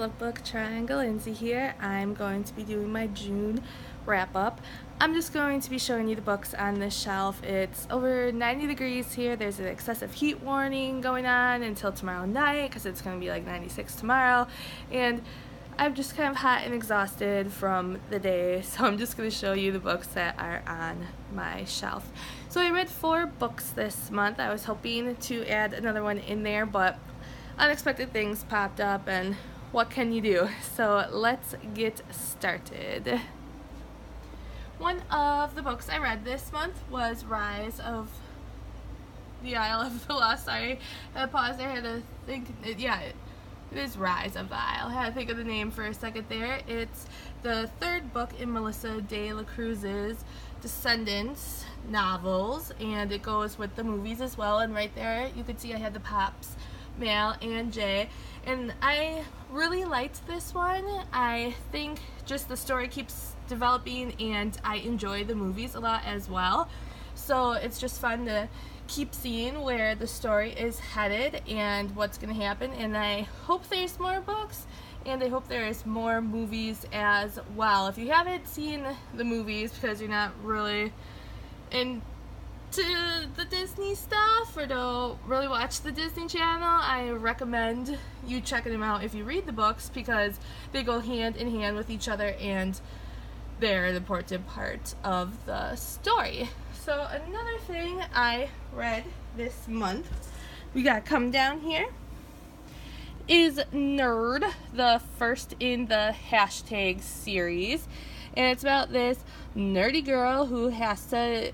Love Book Triangle. Lindsay here. I'm going to be doing my June wrap up. I'm just going to be showing you the books on this shelf. It's over 90 degrees here. There's an excessive heat warning going on until tomorrow night because it's going to be like 96 tomorrow. And I'm just kind of hot and exhausted from the day, so I'm just going to show you the books that are on my shelf. So I read 4 books this month. I was hoping to add another one in there, but unexpected things popped up, and what can you do? So let's get started. One of the books I read this month was Rise of the Isle of the Lost. Sorry, I paused there, I had to think. It is Rise of the Isle. I had to think of the name for a second there. It's the 3rd book in Melissa de la Cruz's Descendants novels, and it goes with the movies as well. And right there you can see I had the Pops, Mal, and Jay, and I really liked this one. I think just the story keeps developing, and I enjoy the movies a lot as well, so it's just fun to keep seeing where the story is headed and what's going to happen. And I hope there's more books, and I hope there's more movies as well. If you haven't seen the movies because you're not really into the Disney stuff or don't really watch the Disney Channel, I recommend you checking them out if you read the books, because they go hand in hand with each other and they're an important part of the story. So another thing I read this month, we got Come Down Here, is Nerd, the first in the hashtag series, and it's about this nerdy girl who has to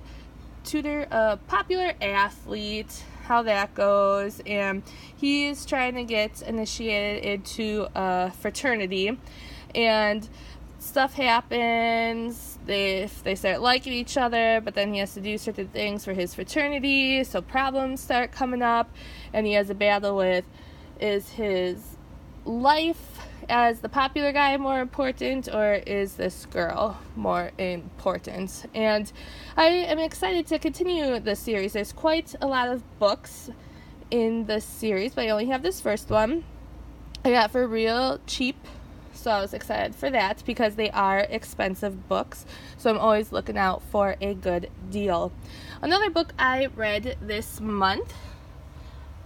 tutor a popular athlete, how that goes, and he's trying to get initiated into a fraternity, and stuff happens. They start liking each other, but then he has to do certain things for his fraternity, so problems start coming up, and he has a battle with, is his life as the popular guy more important, or is this girl more important? And I am excited to continue the series. There's quite a lot of books in the series, but I only have this first one I got for real cheap, so I was excited for that because they are expensive books, so I'm always looking out for a good deal. Another book I read this month,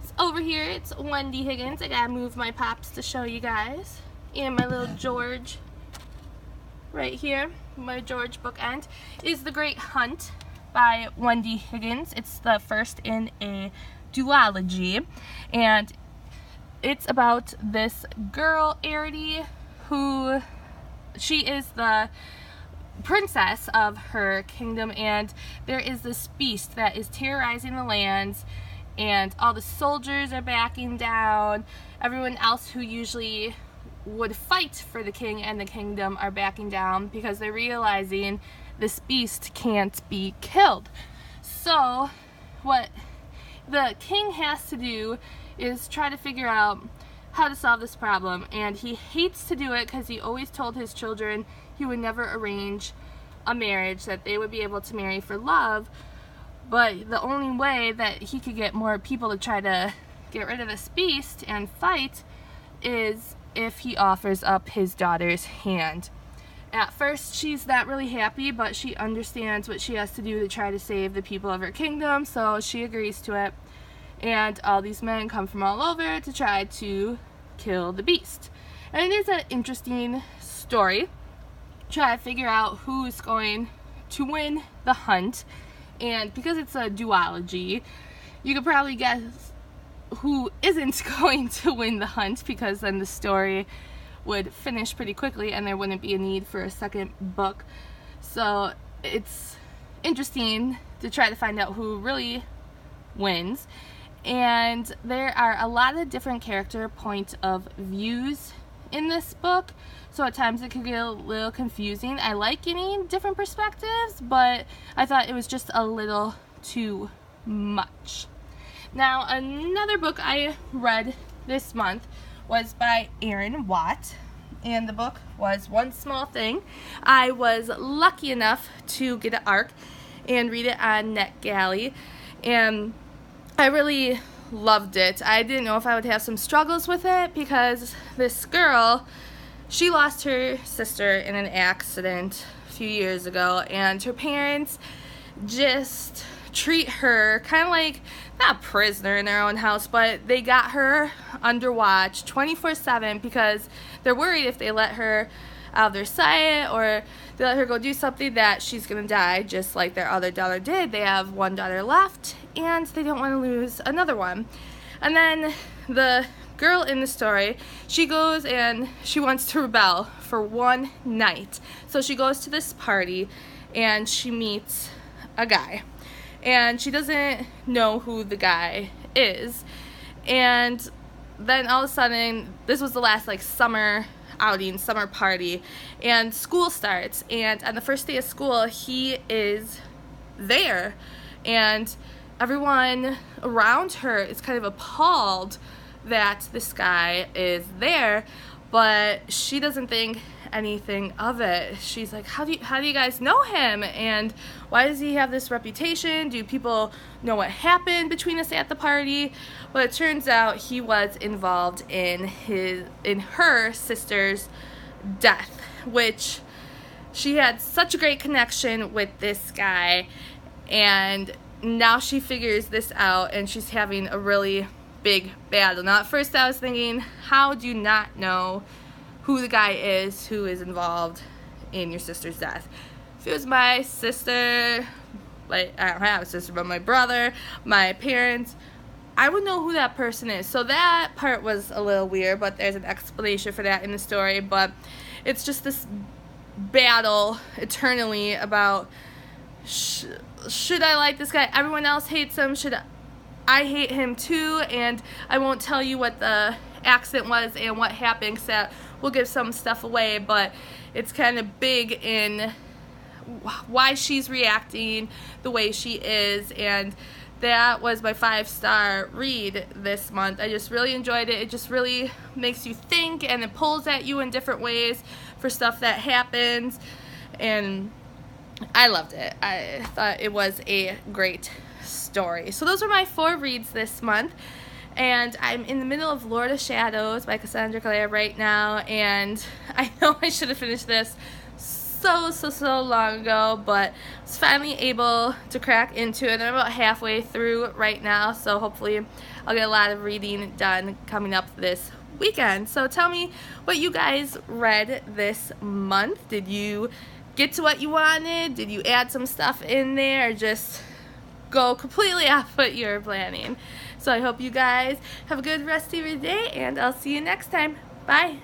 it's over here, it's Wendy Higgins. I gotta move my Pops to show you guys, and my little George right here, my George bookend, is The Great Hunt by Wendy Higgins. It's the first in a duology, and it's about this girl, Arity, who she is the princess of her kingdom, and there is this beast that is terrorizing the lands, and all the soldiers are backing down. Everyone else who usually would fight for the king and the kingdom are backing down because they're realizing this beast can't be killed. So what the king has to do is try to figure out how to solve this problem, and he hates to do it because he always told his children he would never arrange a marriage, that they would be able to marry for love, but the only way that he could get more people to try to get rid of this beast and fight is if he offers up his daughter's hand. At first she's not really happy, but she understands what she has to do to try to save the people of her kingdom, so she agrees to it. And all these men come from all over to try to kill the beast. And it is an interesting story. Try to figure out who's going to win the hunt. And because it's a duology, you could probably guess who isn't going to win the hunt, because then the story would finish pretty quickly and there wouldn't be a need for a second book. So it's interesting to try to find out who really wins. And there are a lot of different character point of views in this book, so at times it could get a little confusing. I like getting different perspectives, but I thought it was just a little too much. Now, another book I read this month was by Erin Watt, and the book was One Small Thing. I was lucky enough to get an ARC and read it on NetGalley, and I really loved it. I didn't know if I would have some struggles with it because this girl, she lost her sister in an accident a few years ago, and her parents just treat her kind of like, not a prisoner in their own house, but they got her under watch 24/7 because they're worried if they let her out of their sight or they let her go do something that she's gonna die, just like their other daughter did. They have one daughter left and they don't want to lose another one. And then the girl in the story, she goes and she wants to rebel for one night. So she goes to this party and she meets a guy, and she doesn't know who the guy is. And then all of a sudden, this was the last like summer outing, summer party, and school starts, and on the first day of school he is there, and everyone around her is kind of appalled that this guy is there, but she doesn't think anything of it. She's like, how do you guys know him, and why does he have this reputation? Do people know what happened between us at the party? Well, it turns out he was involved in her sister's death, which she had such a great connection with this guy, and now she figures this out and she's having a really big battle. Now at first I was thinking, how do you not know who the guy is who is involved in your sister's death? If it was my sister, like, I don't have a sister, but my brother, my parents, I would know who that person is. So that part was a little weird, but there's an explanation for that in the story. But it's just this battle eternally about, should I like this guy? Everyone else hates him. Should I hate him too? And I won't tell you what the accident was and what happened, because that will give some stuff away, but it's kind of big in why she's reacting the way she is. And that was my 5-star read this month. I just really enjoyed it. It just really makes you think, and it pulls at you in different ways for stuff that happens, and I loved it. I thought it was a great story. So those were my 4 reads this month, and I'm in the middle of Lord of Shadows by Cassandra Clare right now, and I know I should have finished this so long ago, but I was finally able to crack into it. I'm about halfway through right now, so hopefully I'll get a lot of reading done coming up this weekend. So tell me what you guys read this month. Did you get to what you wanted? Did you add some stuff in there, or just go completely off what you're planning? So I hope you guys have a good rest of your day, and I'll see you next time. Bye.